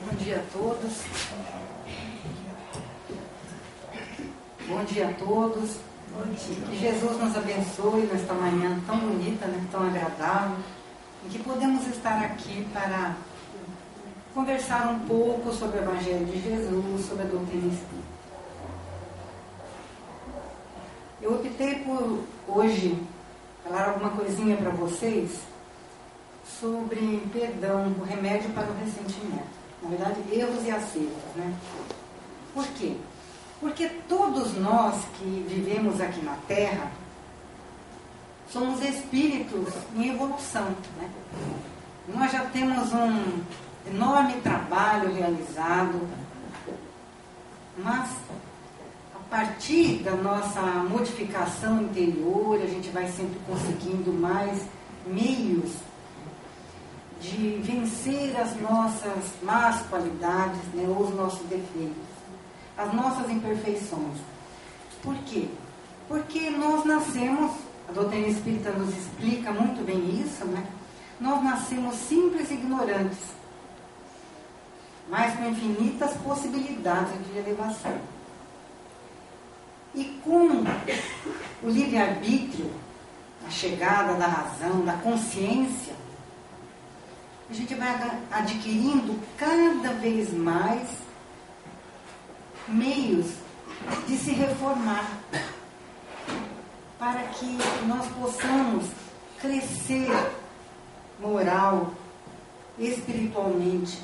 Bom dia a todos. Bom dia a todos. Que Jesus nos abençoe nesta manhã tão bonita, né? Tão agradável, em que podemos estar aqui para conversar um pouco sobre o Evangelho de Jesus, sobre a doutrina espírita. Eu optei por hoje falar alguma coisinha para vocês sobre perdão, o remédio para o ressentimento. Na verdade, erros e acertos, né? Por quê? Porque todos nós que vivemos aqui na Terra somos espíritos em evolução, né? Nós já temos um enorme trabalho realizado, mas a partir da nossa modificação interior, a gente vai sempre conseguindo mais meios de vencer as nossas más qualidades, né, ou os nossos defeitos, as nossas imperfeições. Por quê? Porque nós nascemos, a doutrina espírita nos explica muito bem isso, né? Nós nascemos simples e ignorantes, mas com infinitas possibilidades de elevação. E com o livre-arbítrio, a chegada da razão, da consciência, a gente vai adquirindo cada vez mais meios de se reformar, para que nós possamos crescer moral, espiritualmente.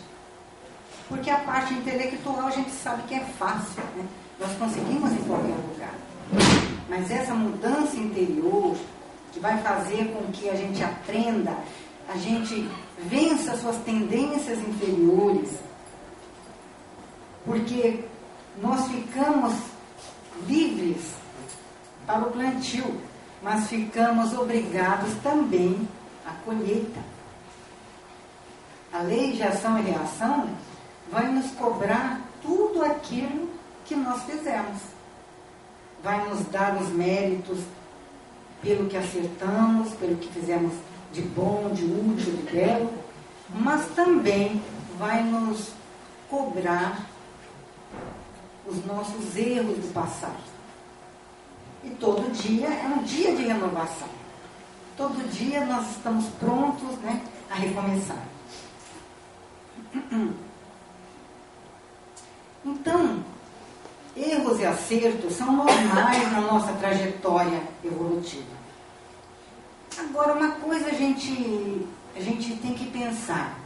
Porque a parte intelectual a gente sabe que é fácil, né? Nós conseguimos em qualquer lugar. Mas essa mudança interior, que vai fazer com que a gente aprenda, a gente vença suas tendências inferiores, porque nós ficamos livres para o plantio, mas ficamos obrigados também à colheita. A lei de ação e reação vai nos cobrar tudo aquilo que nós fizemos. Vai nos dar os méritos pelo que acertamos, pelo que fizemos de bom, de útil, de belo, mas também vai nos cobrar os nossos erros do passado. E todo dia é um dia de renovação. Todo dia nós estamos prontos, né, a recomeçar. Então, erros e acertos são normais na nossa trajetória evolutiva. Agora, uma coisa a gente tem que pensar.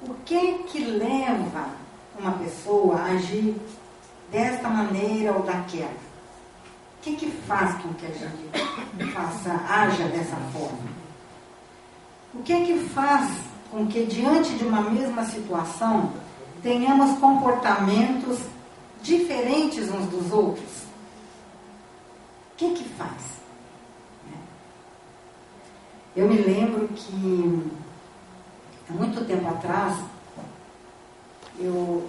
O que leva uma pessoa a agir desta maneira ou daquela? O que faz com que a gente haja dessa forma? O que faz com que, diante de uma mesma situação, tenhamos comportamentos diferentes uns dos outros? O que faz? Eu me lembro que, há muito tempo atrás, eu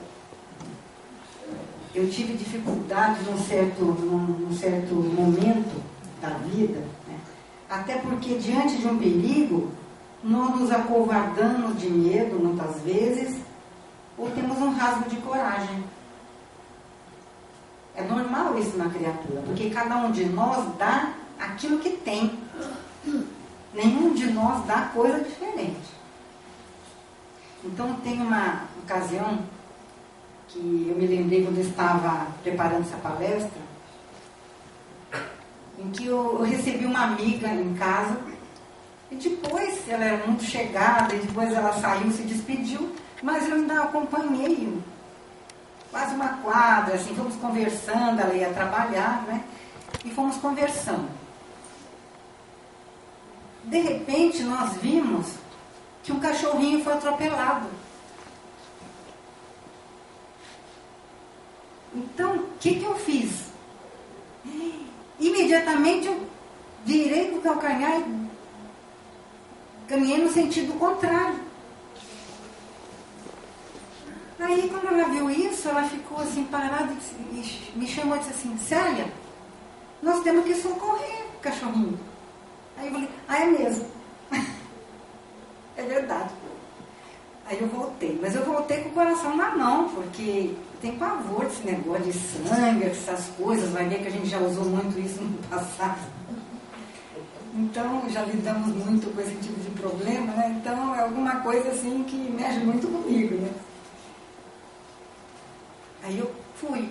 tive dificuldade num certo momento da vida, né? Até porque, diante de um perigo, nós nos acovardamos de medo, muitas vezes, ou temos um rasgo de coragem. É normal isso na criatura, porque cada um de nós dá aquilo que tem. Nenhum de nós dá coisa diferente. Então, tem uma ocasião que eu me lembrei quando eu estava preparando essa palestra, em que eu recebi uma amiga em casa, e depois ela era muito chegada, e depois ela saiu, se despediu, mas eu ainda acompanhei quase uma quadra, assim, fomos conversando, ela ia trabalhar, né? E fomos conversando. De repente, nós vimos que um cachorrinho foi atropelado. Então, o que eu fiz? Imediatamente eu virei para o calcanhar e caminhei no sentido contrário. Aí, quando ela viu isso, ela ficou assim, parada e me chamou e disse assim: Célia, nós temos que socorrer o cachorrinho. Aí eu falei: ah, é mesmo? É verdade. Aí eu voltei. Mas eu voltei com o coração na mão, porque tem pavor desse negócio de sangue, essas coisas, vai ver que a gente já usou muito isso no passado. Então, já lidamos muito com esse tipo de problema, né? Então, é alguma coisa assim que mexe muito comigo, né? Aí eu fui.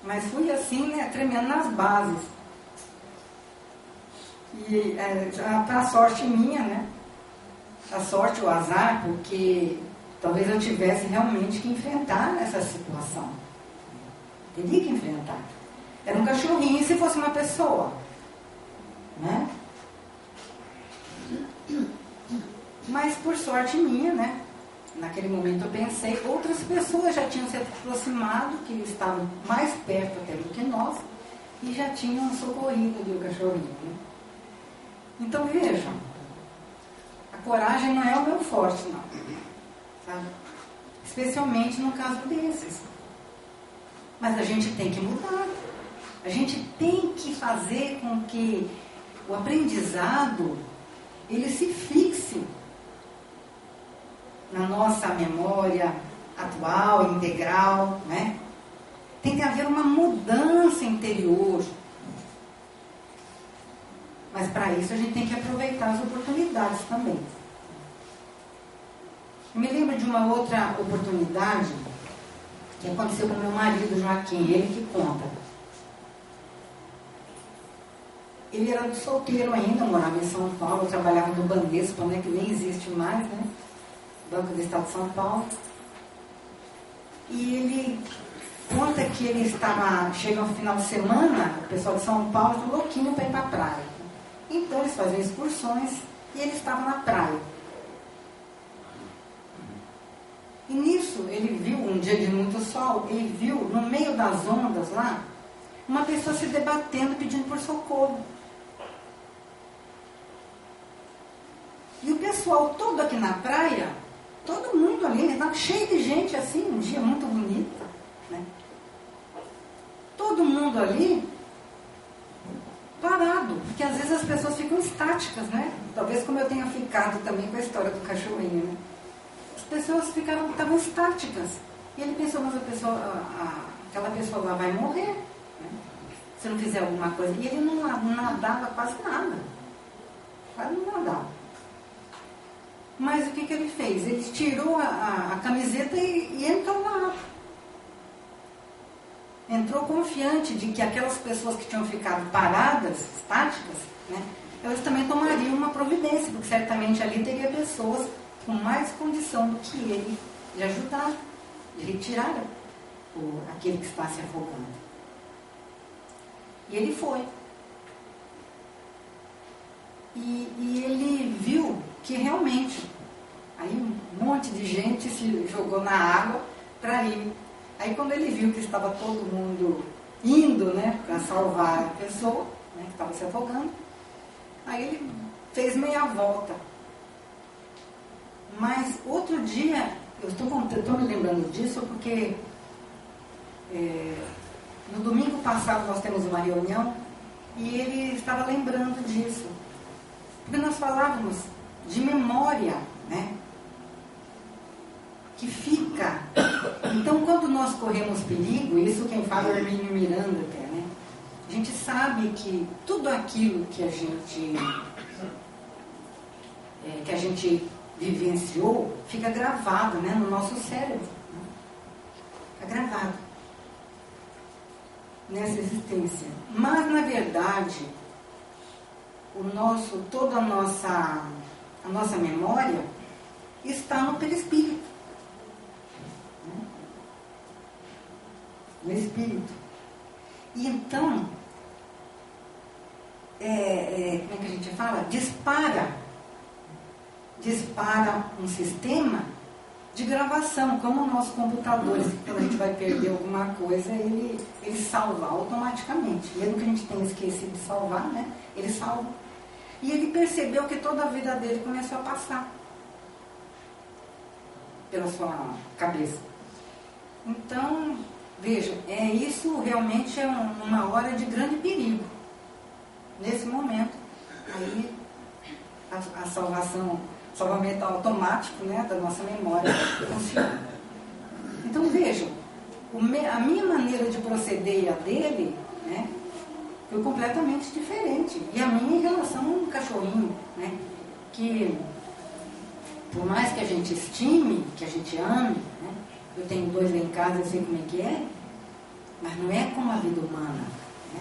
Mas fui assim, né? Tremendo nas bases. E para a sorte minha, né? A sorte, o azar, porque talvez eu tivesse realmente que enfrentar essa situação. Teria que enfrentar. Era um cachorrinho se fosse uma pessoa. Né? Mas por sorte minha, né? Naquele momento eu pensei, outras pessoas já tinham se aproximado, que estavam mais perto até do que nós, e já tinham socorrido ali o cachorrinho. Né? Então vejam, a coragem não é o meu forte, não. Sabe? Especialmente no caso desses. Mas a gente tem que mudar. A gente tem que fazer com que o aprendizado, ele se fixe na nossa memória atual, integral, né? Tem que haver uma mudança interior. Mas para isso a gente tem que aproveitar as oportunidades também. Eu me lembro de uma outra oportunidade que aconteceu com meu marido Joaquim, ele que conta. Ele era solteiro ainda, morava em São Paulo, trabalhava no Banespa, né, que nem existe mais, né? Banco do Estado de São Paulo. E ele conta que ele chega no final de semana, o pessoal de São Paulo está louquinho para ir para a praia. Então eles faziam excursões e ele estava na praia. E nisso ele viu, um dia de muito sol, ele viu no meio das ondas lá, uma pessoa se debatendo pedindo por socorro. E o pessoal todo aqui na praia, todo mundo ali, estava cheio de gente assim, um dia muito bonito, né? Todo mundo ali parado, porque às vezes as pessoas ficam estáticas, né? Talvez como eu tenha ficado também com a história do cachorrinho, né? As pessoas estavam estáticas. E ele pensou, mas aquela pessoa lá vai morrer, né? Se não fizer alguma coisa. E ele não nadava quase nada. Quase não nadava. Mas o que ele fez? Ele tirou a camiseta e entrou na água. Entrou confiante de que aquelas pessoas que tinham ficado paradas, estáticas, né, elas também tomariam uma providência, porque certamente ali teria pessoas com mais condição do que ele de ajudar, de retirar aquele que está se afogando. E ele foi. E ele viu que realmente, aí um monte de gente se jogou na água para ir. Aí quando ele viu que estava todo mundo indo, né, para salvar a pessoa, né, que estava se afogando, aí ele fez meia volta. Mas outro dia, eu estou me lembrando disso porque no domingo passado nós temos uma reunião e ele estava lembrando disso. Porque nós falávamos de memória, né? Que fica. Então, quando nós corremos perigo, isso quem fala é o Hermínio Miranda até, né? A gente sabe que tudo aquilo que a gente vivenciou fica gravado, né, no nosso cérebro. Né? Fica gravado nessa existência. Mas, na verdade, toda a nossa memória está no perispírito. Né? No espírito. E então, como é que a gente fala? Dispara um sistema de gravação, como os nossos computadores, quando a gente vai perder alguma coisa, ele salva automaticamente. Mesmo que a gente tenha esquecido de salvar, né? Ele salva. E ele percebeu que toda a vida dele começou a passar pela sua cabeça. Então, veja, isso realmente é uma hora de grande perigo. Nesse momento, aí a salvação salvamento automático, né, da nossa memória funciona. Então vejam, a minha maneira de proceder e a dele, né, foi completamente diferente. E a minha em relação a um cachorrinho, né, que por mais que a gente estime, que a gente ame, né, eu tenho 2 lá em casa, eu sei como é que é, mas não é como a vida humana, né?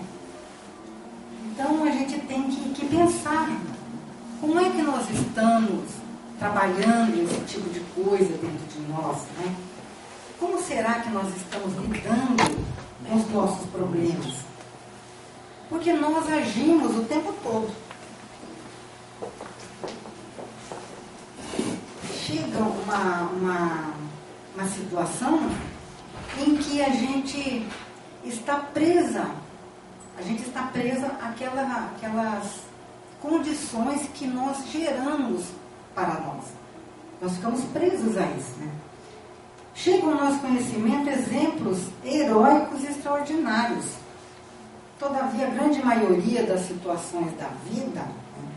Então a gente tem que pensar como é que nós estamos trabalhando esse tipo de coisa dentro de nós, né? Como será que nós estamos lidando com os nossos problemas? Porque nós agimos o tempo todo. Chega uma situação em que a gente está presa àquelas condições que nós geramos para nós. Nós ficamos presos a isso, né? Chegam ao nosso conhecimento exemplos heróicos e extraordinários. Todavia, a grande maioria das situações da vida, né,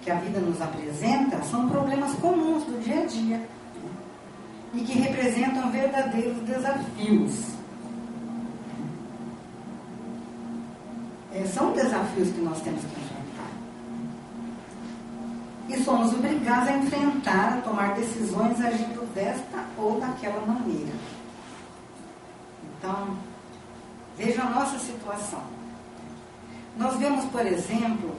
que a vida nos apresenta, são problemas comuns do dia a dia, né, e que representam verdadeiros desafios. São desafios que nós temos que enfrentar. E somos obrigados a enfrentar, a tomar decisões agindo desta ou daquela maneira. Então, veja a nossa situação. Nós vemos, por exemplo,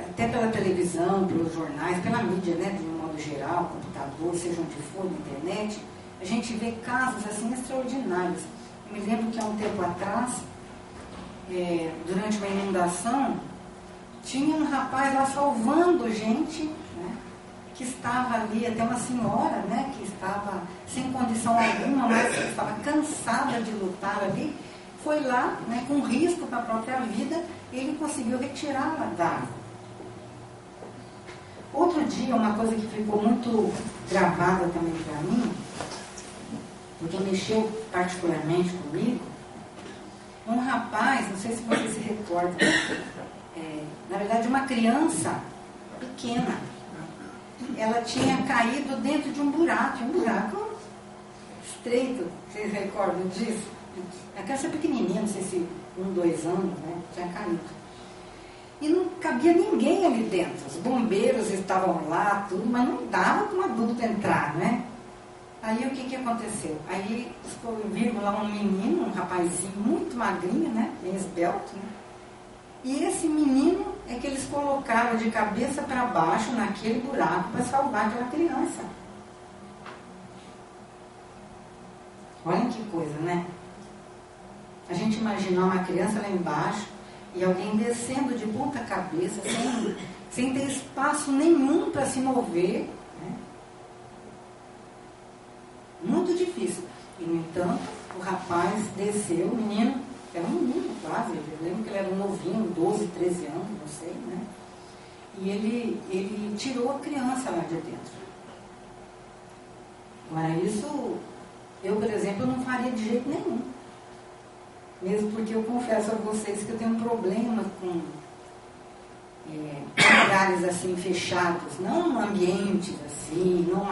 até pela televisão, pelos jornais, pela mídia, né, de um modo geral, computador, seja onde for, na internet, a gente vê casos assim extraordinários. Eu me lembro que há um tempo atrás, durante uma inundação, tinha um rapaz lá salvando gente, né, que estava ali, até uma senhora, né, que estava sem condição alguma, mas que estava cansada de lutar ali, foi lá, né, com risco para a própria vida, ele conseguiu retirá-la da água. Outro dia, uma coisa que ficou muito gravada também para mim, porque mexeu particularmente comigo, um rapaz, não sei se você se recorda, na verdade uma criança pequena, ela tinha caído dentro de um buraco estreito, vocês recordam disso? A criança pequenininha, não sei se 1, 2 anos, né, tinha caído. E não cabia ninguém ali dentro, os bombeiros estavam lá, tudo, mas não dava para um adulto entrar, né? Aí o que aconteceu? Aí viram lá um menino, um rapazinho muito magrinho, né? Bem esbelto, né? E esse menino é que eles colocaram de cabeça para baixo naquele buraco para salvar aquela criança. Olha que coisa, né? A gente imaginar uma criança lá embaixo e alguém descendo de ponta cabeça sem ter espaço nenhum para se mover. Muito difícil. E, no entanto, o rapaz desceu, o menino, era um menino quase, eu lembro que ele era um novinho, 12, 13 anos, não sei, né? E ele tirou a criança lá de dentro. Agora, isso, eu, por exemplo, não faria de jeito nenhum. Mesmo porque eu confesso a vocês que eu tenho um problema com lugares assim fechados, não ambientes assim, não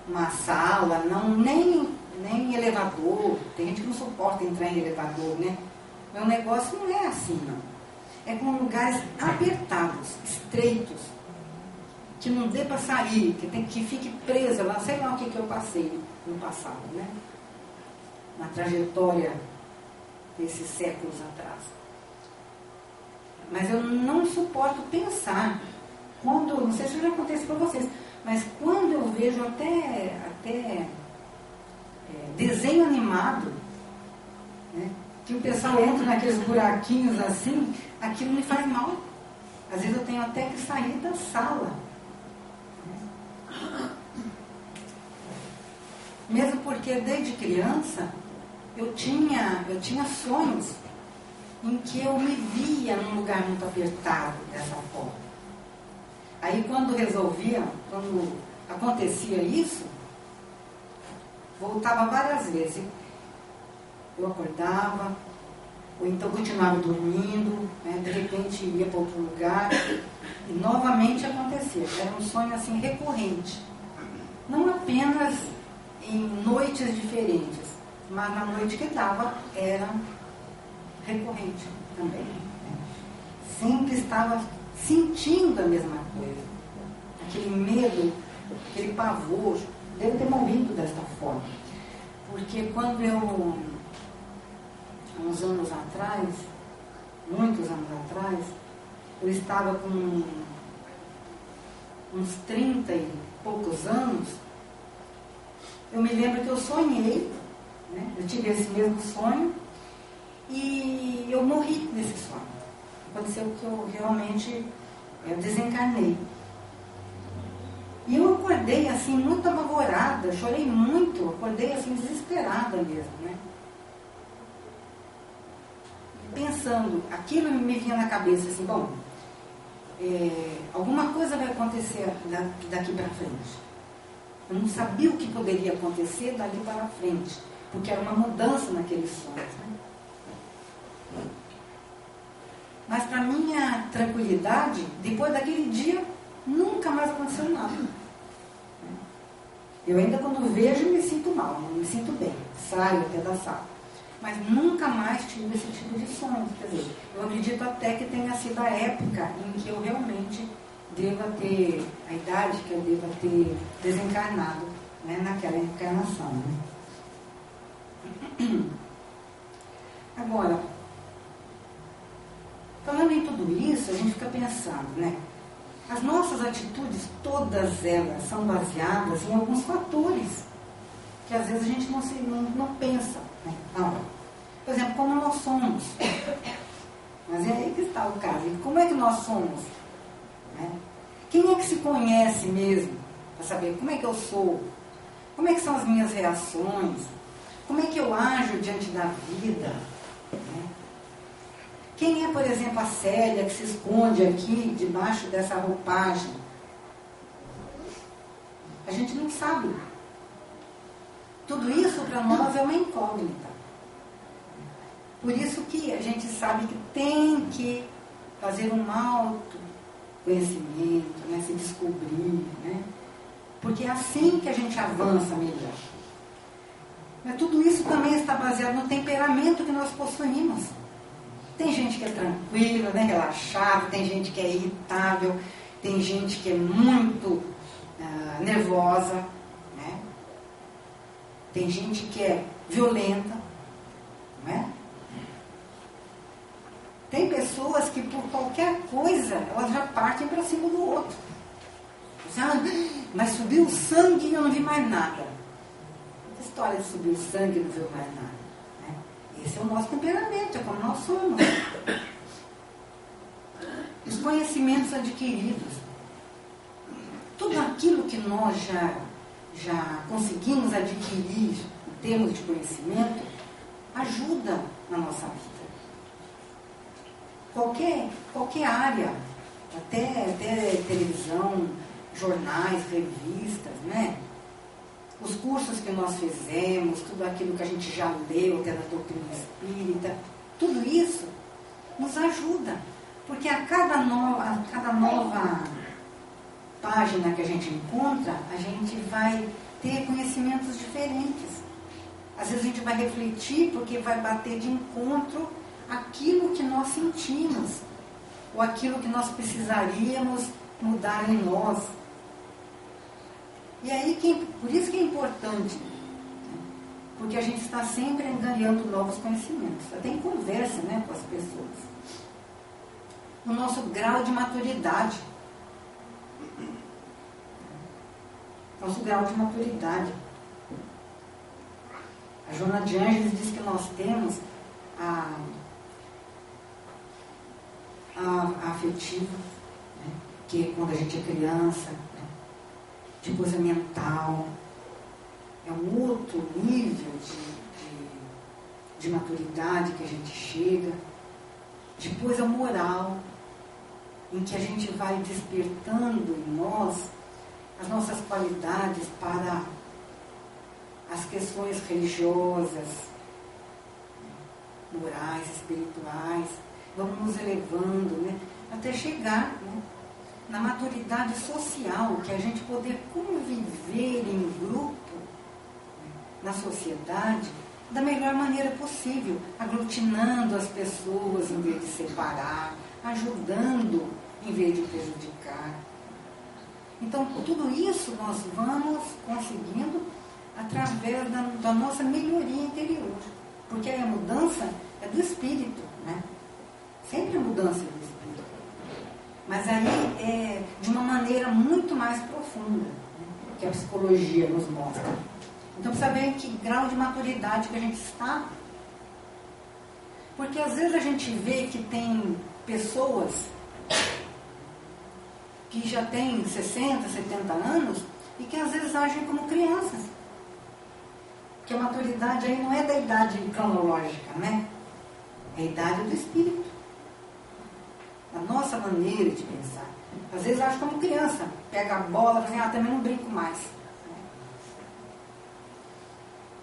uma sala, não, nem elevador. Tem gente que não suporta entrar em elevador, né? Meu negócio não é assim, não. É com lugares apertados, estreitos, que não dê para sair, que fique presa lá, sei lá o que eu passei no passado, né? Na trajetória desses séculos atrás. Mas eu não suporto pensar, não sei se já acontece para vocês, mas quando eu vejo até desenho animado, né, que o pessoal entra naqueles buraquinhos assim, aquilo me faz mal. Às vezes eu tenho até que sair da sala. Mesmo porque desde criança eu tinha sonhos em que eu me via num lugar muito apertado dessa forma. Aí quando acontecia isso, voltava várias vezes. Eu acordava, ou então continuava dormindo, né? De repente ia para outro lugar, e novamente acontecia. Era um sonho assim recorrente. Não apenas em noites diferentes, mas na noite que dava era recorrente também. Sempre estava sentindo a mesma coisa. Aquele medo, aquele pavor. Devo ter morrido desta forma. Porque quando eu, há uns anos atrás, muitos anos atrás, eu estava com uns 30 e poucos anos, eu me lembro que eu sonhei, né? Eu tive esse mesmo sonho e eu morri nesse sonho. Aconteceu que eu realmente desencarnei. E eu acordei assim, muito apavorada, chorei muito, acordei assim, desesperada mesmo, né? Pensando, aquilo me vinha na cabeça assim, bom, alguma coisa vai acontecer daqui para frente. Eu não sabia o que poderia acontecer dali para frente, porque era uma mudança naqueles sonhos, né? Mas para minha tranquilidade, depois daquele dia, nunca mais aconteceu nada. Eu ainda quando vejo me sinto mal, não me sinto bem, saio até da sala. Mas nunca mais tive esse tipo de sonho. Quer dizer, eu acredito até que tenha sido a época em que eu realmente deva ter, a idade que eu deva ter desencarnado, né, naquela encarnação. Né? Agora, falando em tudo isso, a gente fica pensando, né? As nossas atitudes, todas elas, são baseadas em alguns fatores que às vezes a gente não pensa. Né? Não. Por exemplo, como nós somos. Mas é aí que está o caso. E como é que nós somos? Né? Quem é que se conhece mesmo para saber como é que eu sou? Como é que são as minhas reações? Como é que eu ajo diante da vida? Né? Quem é, por exemplo, a Célia que se esconde aqui debaixo dessa roupagem? A gente não sabe. Tudo isso para nós é uma incógnita. Por isso que a gente sabe que tem que fazer um autoconhecimento, né? Se descobrir, né? Porque é assim que a gente avança melhor. Mas tudo isso também está baseado no temperamento que nós possuímos. Tem gente que é tranquila, né, relaxada, tem gente que é irritável, tem gente que é muito nervosa, né? Tem gente que é violenta, não é? Tem pessoas que por qualquer coisa, elas já partem para cima do outro. Mas subiu o sangue e eu não vi mais nada. Essa história de subir o sangue e não viu mais nada. Esse é o nosso temperamento, é como nós somos. Os conhecimentos adquiridos. Tudo aquilo que nós já conseguimos adquirir em termos de conhecimento, ajuda na nossa vida. Qualquer área, até televisão, jornais, revistas, né? Os cursos que nós fizemos, tudo aquilo que a gente já leu, até da doutrina espírita, tudo isso nos ajuda. Porque a cada nova página que a gente encontra, a gente vai ter conhecimentos diferentes. Às vezes a gente vai refletir porque vai bater de encontro aquilo que nós sentimos, ou aquilo que nós precisaríamos mudar em nós. E aí, por isso que é importante, né? Porque a gente está sempre ganhando novos conhecimentos, até em conversa, né, com as pessoas. O nosso grau de maturidade. Nosso grau de maturidade. A Joana de Ângeles diz que nós temos a afetiva, né, que é quando a gente é criança, de coisa mental, é um outro nível de maturidade que a gente chega. Depois a moral, em que a gente vai despertando em nós as nossas qualidades para as questões religiosas, morais, espirituais, vamos nos elevando, né? Até chegar, né, na maturidade social, que a gente poder conviver em grupo, né, na sociedade, da melhor maneira possível, aglutinando as pessoas em vez de separar, ajudando em vez de prejudicar. Então, tudo isso nós vamos conseguindo através da nossa melhoria interior. Porque a mudança é do espírito, né? Sempre a mudança é do espírito. Mas aí é de uma maneira muito mais profunda, né, que a psicologia nos mostra. Então, precisa ver em que grau de maturidade que a gente está. Porque às vezes a gente vê que tem pessoas que já têm 60, 70 anos e que às vezes agem como crianças. Porque a maturidade aí não é da idade cronológica, né? É a idade do espírito. Da nossa maneira de pensar. Às vezes age como criança. Pega a bola e fala, também não brinco mais.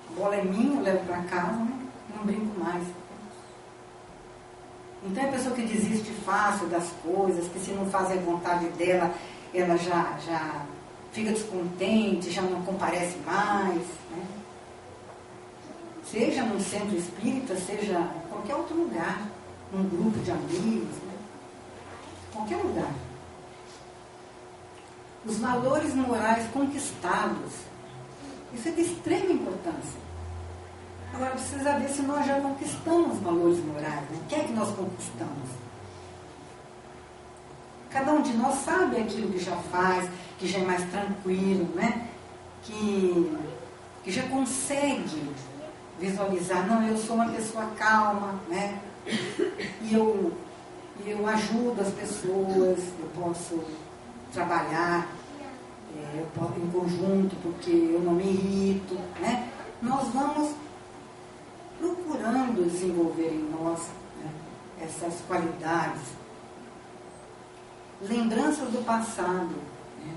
A bola é minha, eu levo para casa, né? Não brinco mais. Então é a pessoa que desiste fácil das coisas, que se não faz a vontade dela, ela já fica descontente, já não comparece mais, né? Seja num centro espírita, seja em qualquer outro lugar, num grupo de amigos, né? Qualquer lugar. Os valores morais conquistados, isso é de extrema importância. Agora precisa ver se nós já conquistamos valores morais, né? O que é que nós conquistamos? Cada um de nós sabe aquilo que já faz, que já é mais tranquilo, né? Que já consegue visualizar, não, eu sou uma pessoa calma, né? E eu ajudo as pessoas, eu posso trabalhar em conjunto, porque eu não me irrito, né? Nós vamos procurando desenvolver em nós, né, essas qualidades. Lembranças do passado. Né?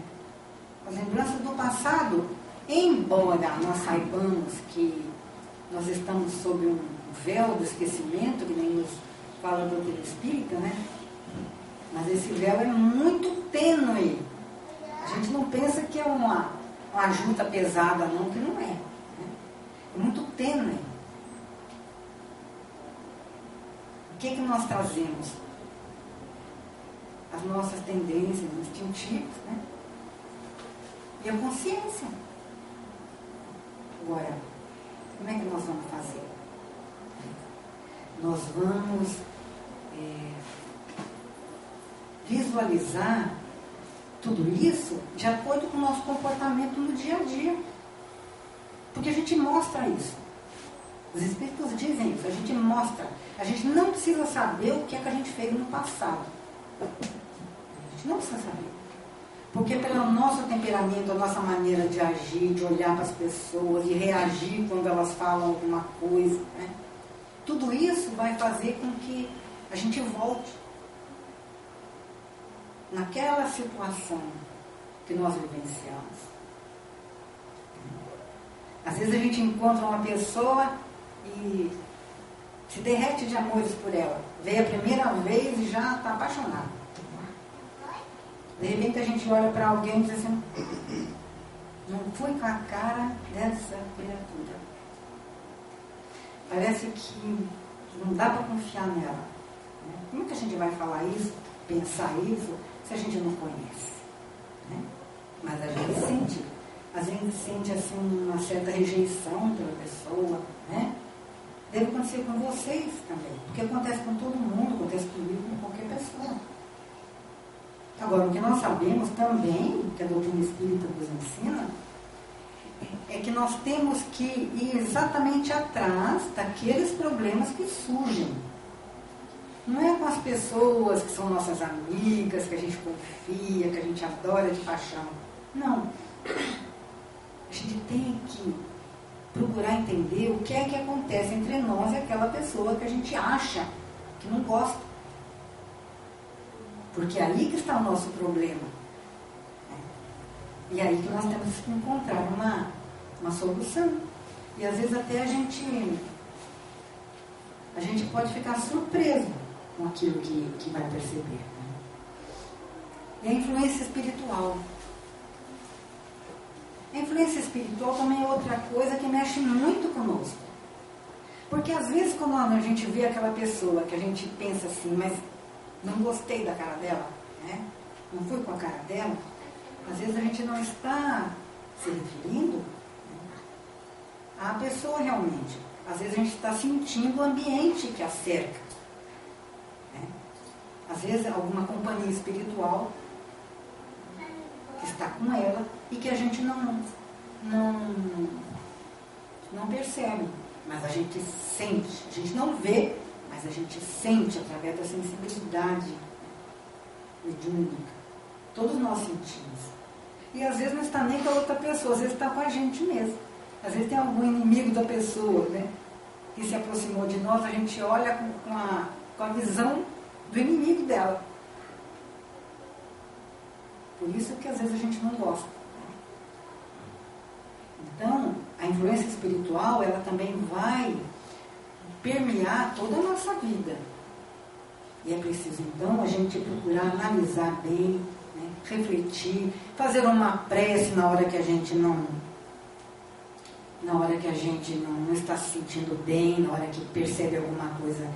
As lembranças do passado, embora nós saibamos que nós estamos sob um véu do esquecimento, que nem nos fala do doutrina espírita, né? Mas esse véu é muito tênue. A gente não pensa que é uma junta pesada, não, que não é. Né? É muito tênue. O que nós trazemos? As nossas tendências instintivas, né? E a consciência. Agora, como é que nós vamos fazer? Nós vamos visualizar tudo isso de acordo com o nosso comportamento no dia a dia. Porque a gente mostra isso. Os espíritos dizem isso, a gente mostra. A gente não precisa saber o que é que a gente fez no passado. A gente não precisa saber. Porque pelo nosso temperamento, a nossa maneira de agir, de olhar para as pessoas e reagir quando elas falam alguma coisa, né? Tudo isso vai fazer com que a gente volte naquela situação que nós vivenciamos. Às vezes a gente encontra uma pessoa e se derrete de amores por ela. Veio a primeira vez e já está apaixonado. De repente a gente olha para alguém e diz assim, não fui com a cara dessa criatura. Parece que não dá para confiar nela. Como que a gente vai falar isso, pensar isso, se a gente não conhece? Né? Mas a gente sente. Às vezes sente assim, uma certa rejeição pela pessoa. Né? Deve acontecer com vocês também. Porque acontece com todo mundo, acontece comigo, com qualquer pessoa. Agora, o que nós sabemos também, que a doutrina espírita nos ensina, é que nós temos que ir exatamente atrás daqueles problemas que surgem. Não é com as pessoas que são nossas amigas, que a gente confia, que a gente adora de paixão. Não. A gente tem que procurar entender o que é que acontece entre nós e aquela pessoa que a gente acha que não gosta. Porque é aí que está o nosso problema. E é aí que nós temos que encontrar uma solução. E às vezes até a gente a gente pode ficar surpreso com aquilo que vai perceber. Né? E a influência espiritual. A influência espiritual também é outra coisa que mexe muito conosco. Porque às vezes quando a gente vê aquela pessoa que a gente pensa assim, mas não gostei da cara dela, né? Não fui com a cara dela, às vezes a gente não está se referindo à pessoa realmente. Às vezes a gente está sentindo o ambiente que a cerca. Né? Às vezes alguma companhia espiritual que está com ela e que a gente não percebe, mas a gente sente. A gente não vê, mas a gente sente através da sensibilidade mediúnica. Todos nós sentimos. E às vezes não está nem com a outra pessoa, às vezes está com a gente mesmo. Às vezes tem algum inimigo da pessoa, né, que se aproximou de nós, a gente olha com a visão do inimigo dela. Por isso que às vezes a gente não gosta. Então, a influência espiritual, ela também vai permear toda a nossa vida. E é preciso, então, a gente procurar analisar bem, né, refletir, fazer uma prece na hora que a gente não está se sentindo bem, na hora que percebe alguma coisa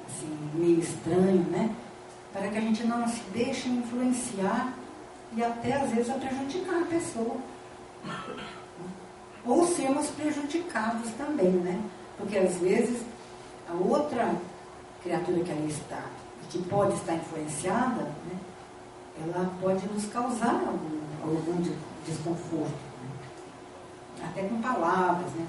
assim, meio estranho, né? Para que a gente não se deixe influenciar e até às vezes a prejudicar a pessoa. Ou sermos prejudicados também, né? Porque às vezes a outra criatura que ali está, e que pode estar influenciada, né, ela pode nos causar algum desconforto, né? Até com palavras, né?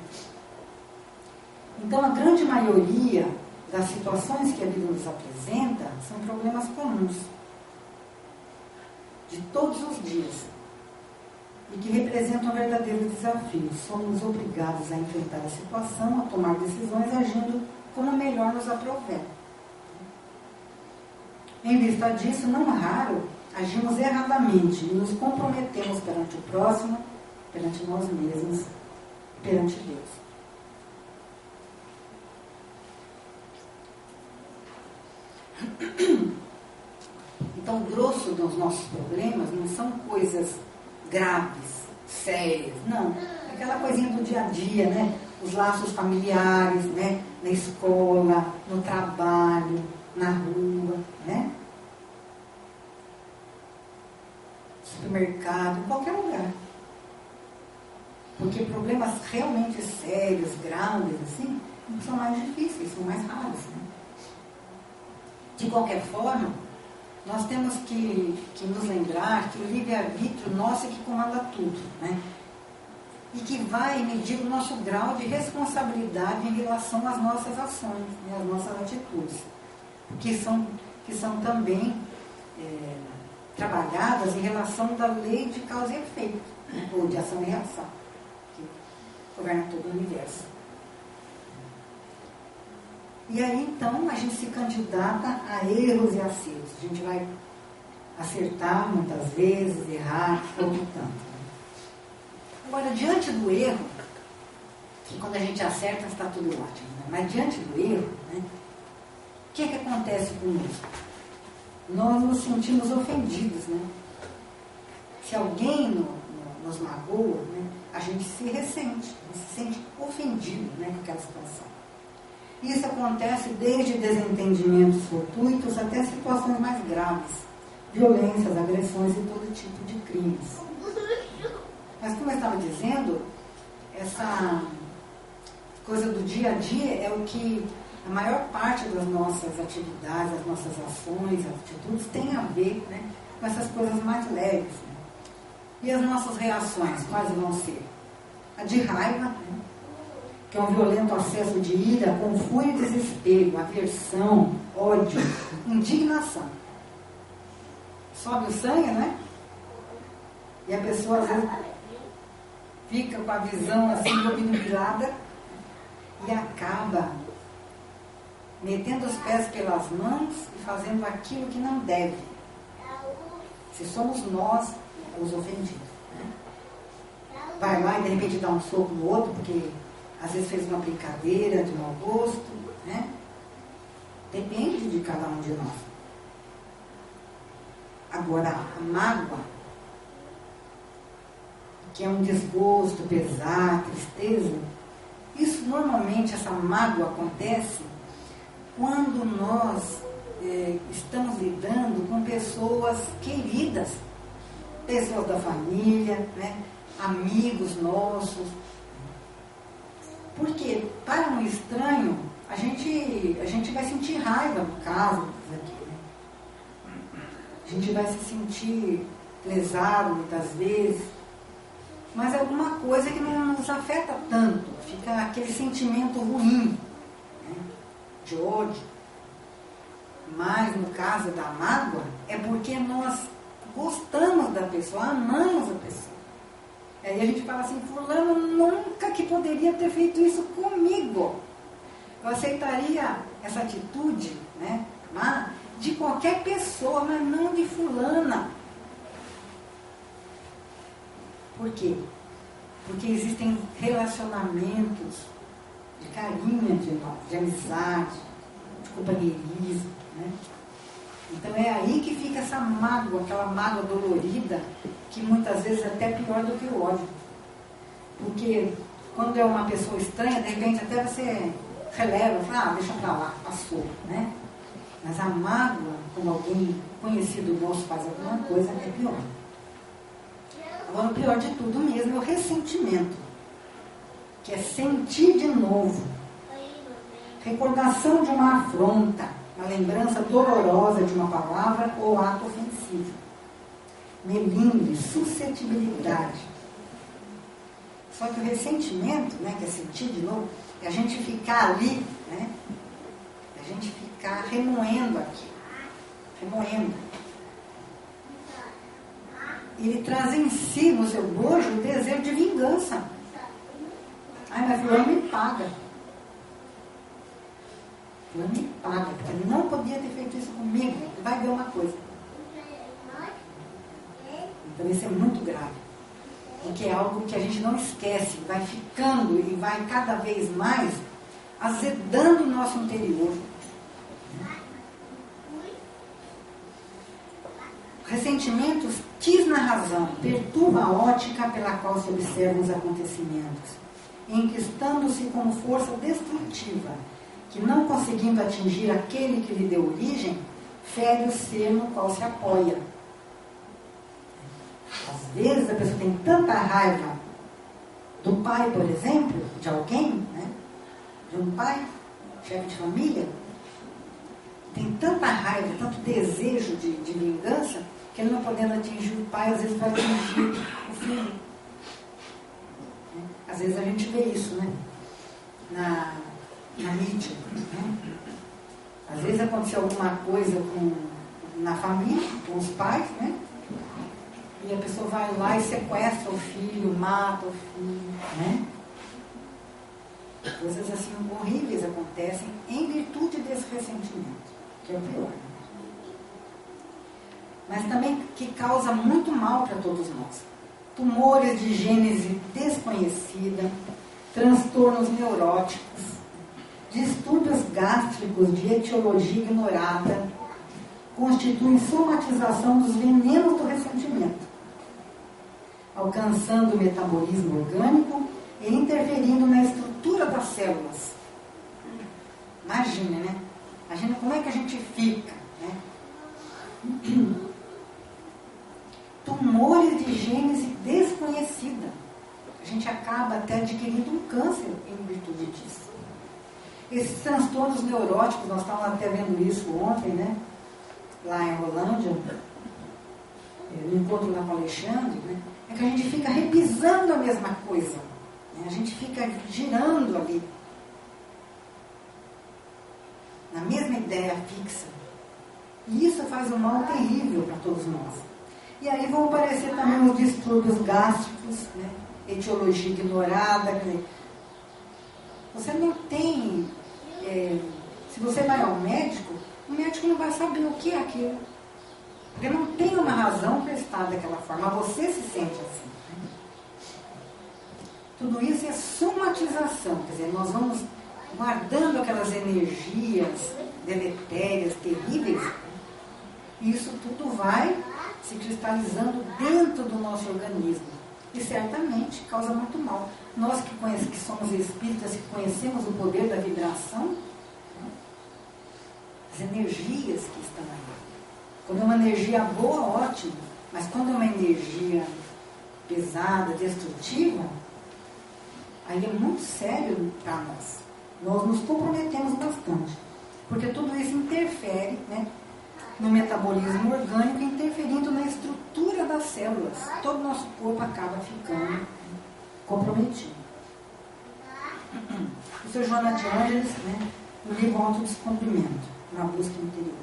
Então a grande maioria das situações que a vida nos apresenta são problemas comuns, de todos os dias, e que representam um verdadeiro desafio. Somos obrigados a enfrentar a situação, a tomar decisões, agindo como melhor nos aprouver. Em vista disso, não raro, agimos erradamente e nos comprometemos perante o próximo, perante nós mesmos, perante Deus. Então, o grosso dos nossos problemas não são coisas graves, sérias, não. Aquela coisinha do dia a dia, né? Os laços familiares, né? Na escola, no trabalho, na rua, né? Supermercado, em qualquer lugar. Porque problemas realmente sérios, graves, assim, são mais difíceis, são mais raros, né? De qualquer forma, nós temos que nos lembrar que o livre-arbítrio nosso é que comanda tudo, né? E que vai medir o nosso grau de responsabilidade em relação às nossas ações, né? Às nossas atitudes, que são também trabalhadas em relação da lei de causa e efeito, né? Ou de ação e reação, que governa todo o universo. E aí, então, a gente se candidata a erros e acertos. A gente vai acertar muitas vezes, errar, outro tanto. Agora, diante do erro, que quando a gente acerta está tudo ótimo, né? Mas diante do erro, né, o que acontece conosco? Nós nos sentimos ofendidos, né? Se alguém nos magoa, né, a gente se ressente, a gente se sente ofendido, né, com aquela situação. Isso acontece desde desentendimentos fortuitos até situações mais graves, violências, agressões e todo tipo de crimes. Mas como eu estava dizendo, essa coisa do dia a dia é o que a maior parte das nossas atividades, das nossas ações, atitudes tem a ver, né, com essas coisas mais leves. Né? E as nossas reações, quais vão ser? A de raiva, né? Que é um violento acesso de ira, com fúria e desespero, aversão, ódio, indignação. Sobe o sangue, né? E a pessoa às vezes fica com a visão assim, obnubilada, e acaba metendo os pés pelas mãos e fazendo aquilo que não deve. Se somos nós os ofendidos. Né? Vai lá e de repente dá um soco no outro, porque às vezes fez uma brincadeira de mau gosto, né? Depende de cada um de nós. Agora, a mágoa, que é um desgosto, pesar, tristeza, isso normalmente, essa mágoa acontece quando nós estamos lidando com pessoas queridas, pessoas da família, né? Amigos nossos. Porque para um estranho, a gente vai sentir raiva, no caso aqui, né? A gente vai se sentir lesado muitas vezes, mas é alguma coisa que não nos afeta tanto, fica aquele sentimento ruim, né? De ódio. Mas no caso da mágoa, é porque nós gostamos da pessoa, amamos a pessoa. Aí a gente fala assim, fulano nunca que poderia ter feito isso comigo. Eu aceitaria essa atitude, né, de qualquer pessoa, mas não de fulana. Por quê? Porque existem relacionamentos de carinho entre nós, de amizade, de companheirismo, né? Então é aí que fica essa mágoa, aquela mágoa dolorida, que muitas vezes é até pior do que o ódio. Porque quando é uma pessoa estranha, de repente até você releva, fala, deixa pra lá, passou, né? Mas a mágoa, quando alguém conhecido nosso faz alguma coisa, é pior. Agora, o pior de tudo mesmo é o ressentimento, que é sentir de novo. Recordação de uma afronta, uma lembrança dolorosa de uma palavra ou ato ofensivo. Melindre, suscetibilidade. Só que o ressentimento, né, que é sentir de novo, é a gente ficar ali, né, é a gente ficar remoendo aqui, remoendo. Ele traz em si, no seu bojo, o desejo de vingança. Ai, mas fulano me paga. Fulano me paga, porque ele não podia ter feito isso comigo. Ele vai ver uma coisa. Então isso é muito grave. Porque é algo que a gente não esquece, vai ficando e vai cada vez mais azedando o nosso interior. Ressentimentos quis na razão, perturba a ótica pela qual se observam os acontecimentos, enquistando-se como força destrutiva, que não conseguindo atingir aquele que lhe deu origem, fere o ser no qual se apoia. Às vezes a pessoa tem tanta raiva do pai, por exemplo, de alguém, né? De um pai, chefe de família, tem tanta raiva, tanto desejo de vingança, que ele não podendo atingir o pai, às vezes vai atingir o filho. Às vezes a gente vê isso, né? Na mídia. Né? Às vezes aconteceu alguma coisa na família, com os pais, né? E a pessoa vai lá e sequestra o filho, mata o filho, né? Coisas assim horríveis acontecem em virtude desse ressentimento, que é o pior. Mas também que causa muito mal para todos nós. Tumores de gênese desconhecida, transtornos neuróticos, distúrbios gástricos de etiologia ignorada, constituem somatização dos venenos do ressentimento, alcançando o metabolismo orgânico e interferindo na estrutura das células. Imagina, né? Imagina como é que a gente fica, né? Tumores de gênese desconhecida. A gente acaba até adquirindo um câncer em virtude disso. Esses transtornos neuróticos, nós estávamos até vendo isso ontem, né? Lá em Rolândia, no encontro lá com o Alexandre, né? É que a gente fica repisando a mesma coisa, né? A gente fica girando ali, na mesma ideia fixa. E isso faz um mal terrível para todos nós. E aí vão aparecer também os distúrbios gástricos, né? Etiologia ignorada. Você não tem... se você vai ao médico, o médico não vai saber o que é aquilo. Porque não tem uma razão para estar daquela forma. Você se sente assim. Né? Tudo isso é somatização. Quer dizer, nós vamos guardando aquelas energias, deletérias, terríveis, isso tudo vai se cristalizando dentro do nosso organismo e certamente causa muito mal. Nós que somos espíritas, que conhecemos o poder da vibração, as energias que estão aí. Quando é uma energia boa, ótimo, mas quando é uma energia pesada, destrutiva, aí é muito sério para nós. Nós nos comprometemos bastante, porque tudo isso interfere, né, no metabolismo orgânico, interferindo na estrutura das células. Todo o nosso corpo acaba ficando comprometido. O Sr. Joana de Ângeles, né, no livro Autodescobrimento, na busca interior.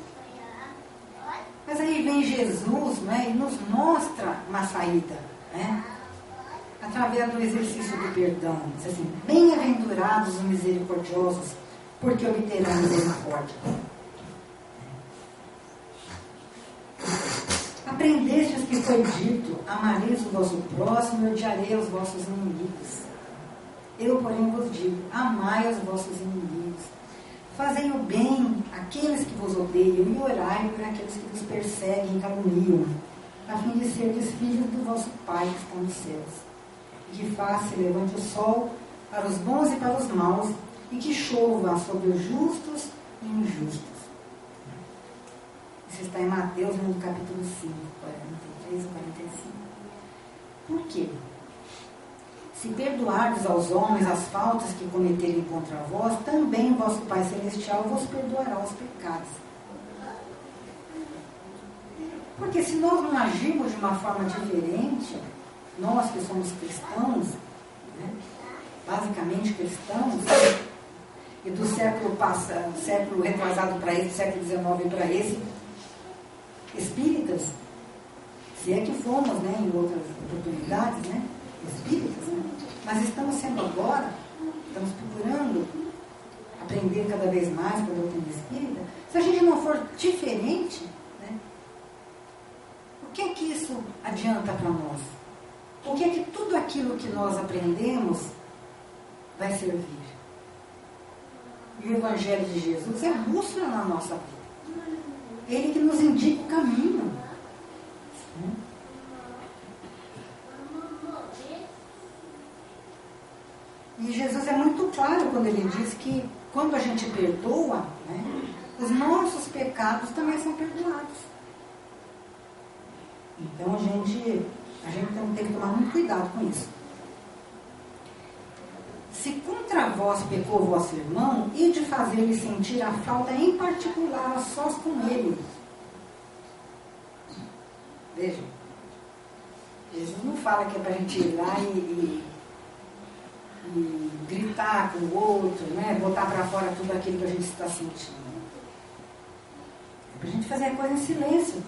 Mas aí vem Jesus, né, e nos mostra uma saída, né, através do exercício do perdão. Diz assim: bem-aventurados os misericordiosos, porque obterão misericórdia. Aprendestes que foi dito: amareis o vosso próximo e odiarei os vossos inimigos. Eu, porém, vos digo: amai os vossos inimigos. Fazei o bem àqueles que vos odeiam e orai por aqueles que vos perseguem e caluniam, a fim de serdes filhos do vosso Pai que está nos céus. E que faça e levante o sol para os bons e para os maus, e que chova sobre os justos e injustos. Isso está em Mateus, no capítulo 5, 43 e 45. Por quê? Se perdoardes aos homens as faltas que cometerem contra vós, também o vosso Pai Celestial vos perdoará os pecados. Porque se nós não agimos de uma forma diferente, nós que somos cristãos, né, basicamente cristãos, e do século retrasado para esse, século XIX para esse, espíritas, se é que fomos, né, em outras oportunidades, né, espíritas, né, mas estamos sendo agora, estamos procurando aprender cada vez mais com a doutrina espírita. Se a gente não for diferente, né, o que é que isso adianta para nós? O que é que tudo aquilo que nós aprendemos vai servir? E o Evangelho de Jesus é bússola na nossa vida. Ele que nos indica o caminho. E Jesus é muito claro quando ele diz que quando a gente perdoa, né, os nossos pecados também são perdoados. Então a gente tem que tomar muito cuidado com isso. Se contra vós pecou o vosso irmão, e de fazer-lhe sentir a falta em particular a sós com ele. Vejam, Jesus não fala que é para a gente ir lá e gritar com o outro, né? Botar para fora tudo aquilo que a gente está sentindo. É para a gente fazer a coisa em silêncio.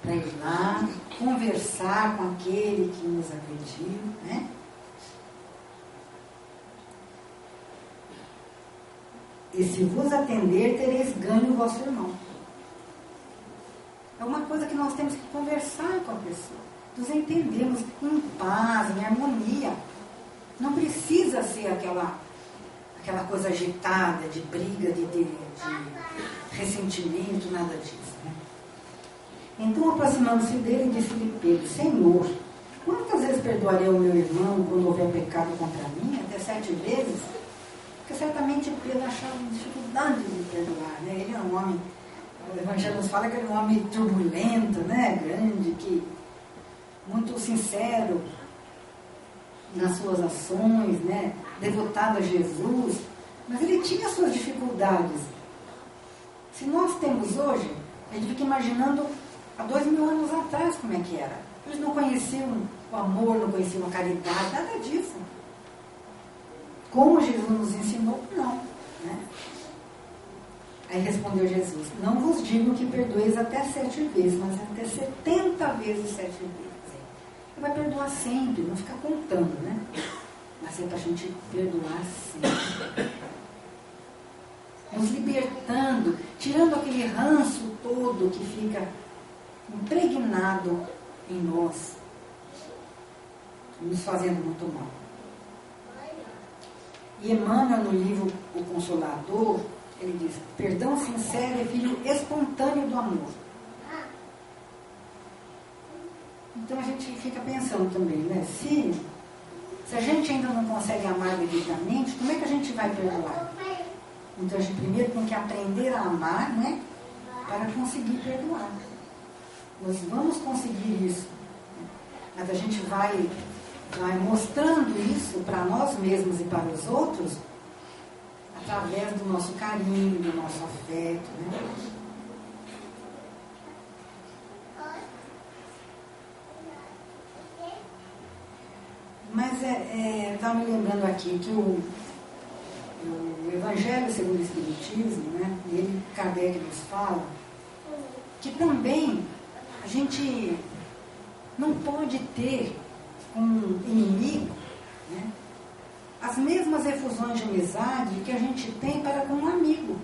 Para ir lá, conversar com aquele que nos agrediu, né? E se vos atender, tereis ganho o vosso irmão. É uma coisa que nós temos que conversar com a pessoa. Nos entendemos em paz, em harmonia. Não precisa ser aquela coisa agitada, de briga, de ressentimento, nada disso. Né? Então, aproximando-se dele, disse-lhe Pedro: Senhor, quantas vezes perdoarei o meu irmão quando houver pecado contra mim? Até 7 vezes? Porque certamente Pedro achava dificuldade de perdoar. Né? Ele é um homem, o Evangelho nos fala que ele é um homem turbulento, né? Grande, muito sincero nas suas ações, né? Devotado a Jesus, mas ele tinha suas dificuldades. Se nós temos hoje, a gente fica imaginando há 2000 anos atrás como é que era. Eles não conheciam o amor, não conheciam a caridade, nada disso. Como Jesus nos ensinou, não. Né? Aí respondeu Jesus: não vos digo que perdoeis até 7 vezes, mas até 70 vezes 7 vezes. Ele vai perdoar sempre, não ficar contando, né? Mas é para a gente perdoar sempre. Nos libertando, tirando aquele ranço todo que fica impregnado em nós, nos fazendo muito mal. E Emmanuel, no livro O Consolador, Ele diz, perdão sincero é filho espontâneo do amor. Então a gente fica pensando também, né? Se a gente ainda não consegue amar devidamente, como é que a gente vai perdoar? Então a gente primeiro tem que aprender a amar, né? Para conseguir perdoar. Nós vamos conseguir isso. Mas a gente vai mostrando isso para nós mesmos e para os outros através do nosso carinho, do nosso afeto, né? Mas estava me lembrando aqui que o Evangelho segundo o Espiritismo, né? Ele, Kardec nos fala que também a gente não pode ter um inimigo, né, as mesmas efusões de amizade que a gente tem para com um amigo.